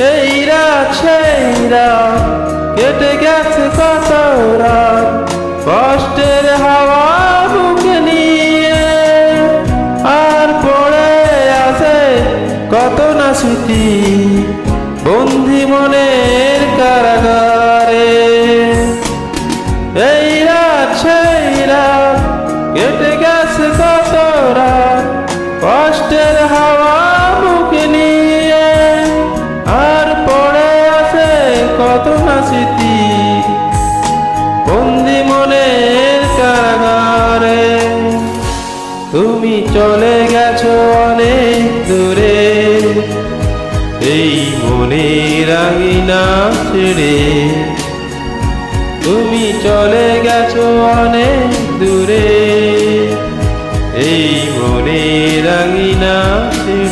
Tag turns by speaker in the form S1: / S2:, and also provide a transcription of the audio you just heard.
S1: এই রাত সেই রাত কেটে গেছে কত রাত কষ্টের হাওয়া বুকে নিয়ে, আর পড়ে আছে কত না স্মৃতি বন্দি মনের কারাগারে। এই রাত সেই রাত কেটে গেছে কত রাত কষ্টের হাওয়া বুকে নিয়ে, আর পড়ে আছে কত না স্মৃতি বন্দি মনের কারাগারে। তুমি চলে গেছো অনেক দূরে এই মনের আঙিনা ছেড়ে, তুমি চলে গেছো অনেক দূরে এই মনের আঙিনা ছেড়ে।